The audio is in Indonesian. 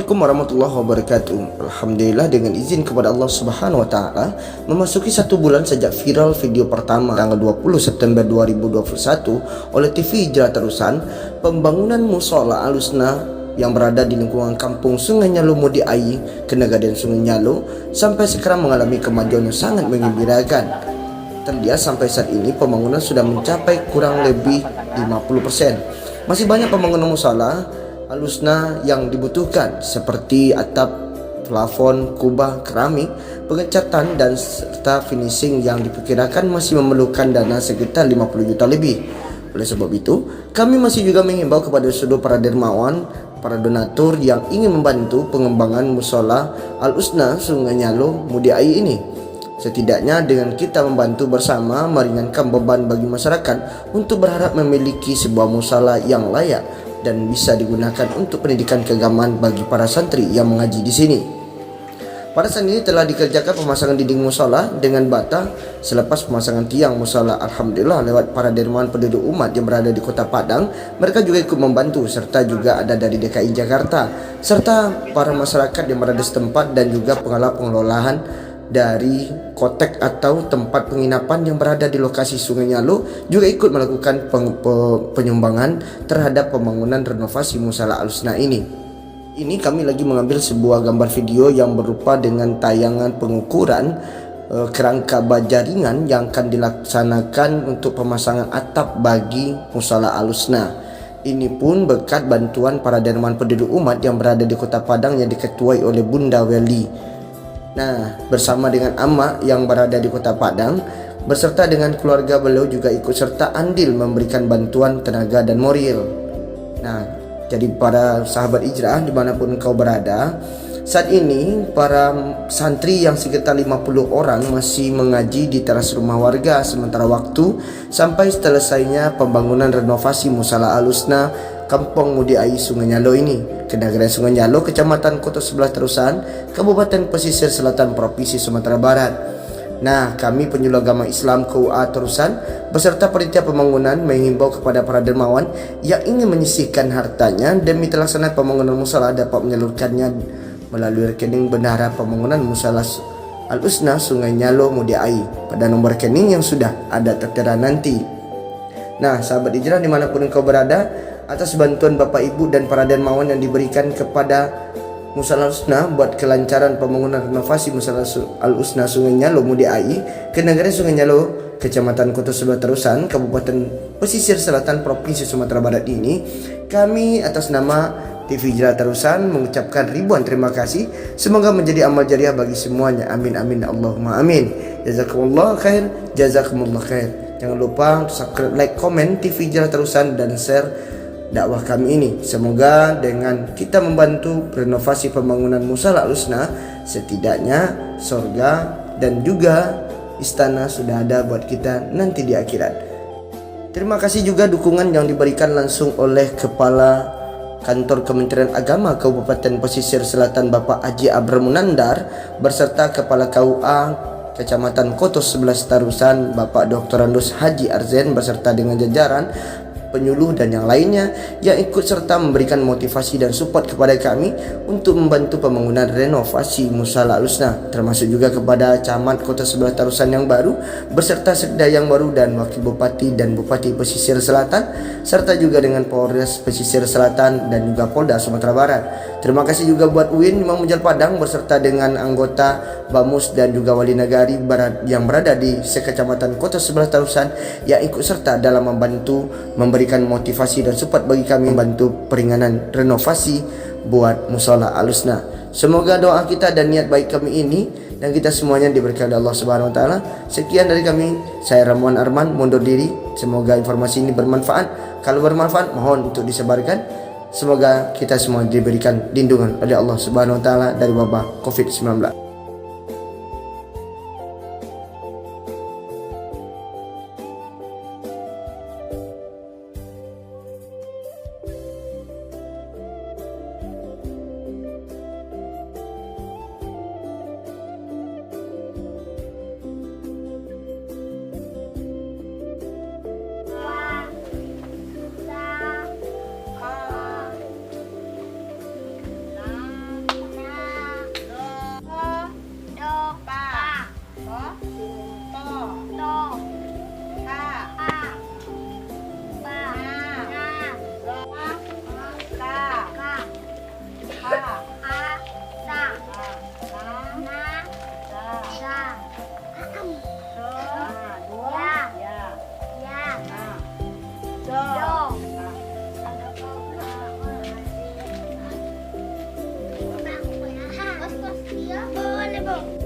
Assalamualaikum warahmatullahi wabarakatuh. Alhamdulillah, dengan izin kepada Allah Subhanahu wa taala, memasuki 1 bulan sejak viral video pertama tanggal 20 September 2021 oleh TV Hijrah Terusan, pembangunan musola Al-Husna yang berada di lingkungan kampung Sungai Nyalo Mudi Ai, Kenagaden Sungai Nyalo, sampai sekarang mengalami kemajuan yang sangat menggembirakan. Terlihat sampai saat ini pembangunan sudah mencapai kurang lebih 50%. Masih banyak pembangunan musola Al-Husna yang dibutuhkan, seperti atap, plafon, kubah, keramik, pengecatan, dan serta finishing yang diperkirakan masih memerlukan dana sekitar 50 juta lebih. Oleh sebab itu, kami masih juga menghimbau kepada seluruh para dermawan, para donatur yang ingin membantu pengembangan musola Al-Husna Sungai Nyalo Mudi Ai ini. Setidaknya dengan kita membantu bersama meringankan beban bagi masyarakat untuk berharap memiliki sebuah musola yang layak dan bisa digunakan untuk pendidikan keagamaan bagi para santri yang mengaji di sini. Pada saat ini telah dikerjakan pemasangan dinding musola dengan bata. Selepas pemasangan tiang musola, alhamdulillah lewat para dermawan penduduk umat yang berada di Kota Padang, mereka juga ikut membantu, serta juga ada dari DKI Jakarta, serta para masyarakat yang berada setempat dan juga pengelolaan dari kotek atau tempat penginapan yang berada di lokasi Sungai Nyalo juga ikut melakukan penyumbangan terhadap pembangunan renovasi musola Al-Husna ini. Ini kami lagi mengambil sebuah gambar video yang berupa dengan tayangan pengukuran kerangka baja ringan yang akan dilaksanakan untuk pemasangan atap bagi musola Al-Husna. Ini pun berkat bantuan para dermawan penduduk umat yang berada di Kota Padang yang diketuai oleh Bunda Weli. Nah, bersama dengan Amak yang berada di Kota Padang, beserta dengan keluarga beliau juga ikut serta andil memberikan bantuan tenaga dan moral. Nah, jadi para sahabat hijrah dimanapun engkau berada, saat ini para santri yang sekitar 50 orang masih mengaji di teras rumah warga sementara waktu sampai selesainya pembangunan renovasi musola Al-Husna Kampung Mudi Ai Sungai Nyalo ini, Kenagaden Sungai Nyalo, Kecamatan Kota Sebelah Terusan, Kabupaten Pesisir Selatan, Provinsi Sumatera Barat. Nah, kami penyuluh agama Islam KUA Terusan beserta panitia pembangunan menghimbau kepada para dermawan yang ingin menyisihkan hartanya demi terlaksana pembangunan musola dapat menyalurkannya melalui rekening bendahara pembangunan musola Al-Husna Sungai Nyalo Mudi Ai pada nomor rekening yang sudah ada tertera nanti. Nah, sahabat hijrah dimanapun engkau berada, atas bantuan Bapak Ibu dan para dermawan yang diberikan kepada musola Al-Husna buat kelancaran pembangunan renovasi musola Al-Husna Sungai Nyalo Mudi Ai, Kenagaden Sungai Nyalo, Kecamatan Kota Sebelah Terusan, Kabupaten Pesisir Selatan, Provinsi Sumatera Barat ini, kami atas nama TV Hijrah Terusan mengucapkan ribuan terima kasih. Semoga menjadi amal jariah bagi semuanya. Amin amin Allahumma amin. Jazakumullah khair, jazakumullah khair. Jangan lupa subscribe, like, komen TV Hijrah Terusan dan share dakwah kami ini. Semoga dengan kita membantu renovasi pembangunan musola Al-Husna, setidaknya surga dan juga istana sudah ada buat kita nanti di akhirat. Terima kasih juga dukungan yang diberikan langsung oleh Kepala Kantor Kementerian Agama Kabupaten Pesisir Selatan Bapak Haji Abram Munandar beserta Kepala KUA Kecamatan Kota Sebelah Terusan Bapak Dr. Andus Haji Arzen beserta dengan jajaran penyuluh dan yang lainnya yang ikut serta memberikan motivasi dan support kepada kami untuk membantu pembangunan renovasi musola Al-Husna, termasuk juga kepada Camat Kota Sebelah Terusan yang baru beserta Sekda yang baru dan Wakil Bupati dan Bupati Pesisir Selatan, serta juga dengan Polres Pesisir Selatan dan juga Polda Sumatera Barat. Terima kasih juga buat UIN Imam Mujal Padang beserta dengan anggota Bamus dan juga Wali Nagari Barat yang berada di sekecamatan Kota Sebelah Terusan yang ikut serta dalam membantu memberikan motivasi dan support bagi kami membantu peringanan renovasi buat musola Al-Husna. Semoga doa kita dan niat baik kami ini dan kita semuanya diberkahi oleh Allah Subhanahu wa taala. Sekian dari kami, saya Ramwan Arman mundur diri. Semoga informasi ini bermanfaat. Kalau bermanfaat mohon untuk disebarkan. Semoga kita semua diberikan lindungan oleh Allah Subhanahu wa taala dari wabah Covid-19. po.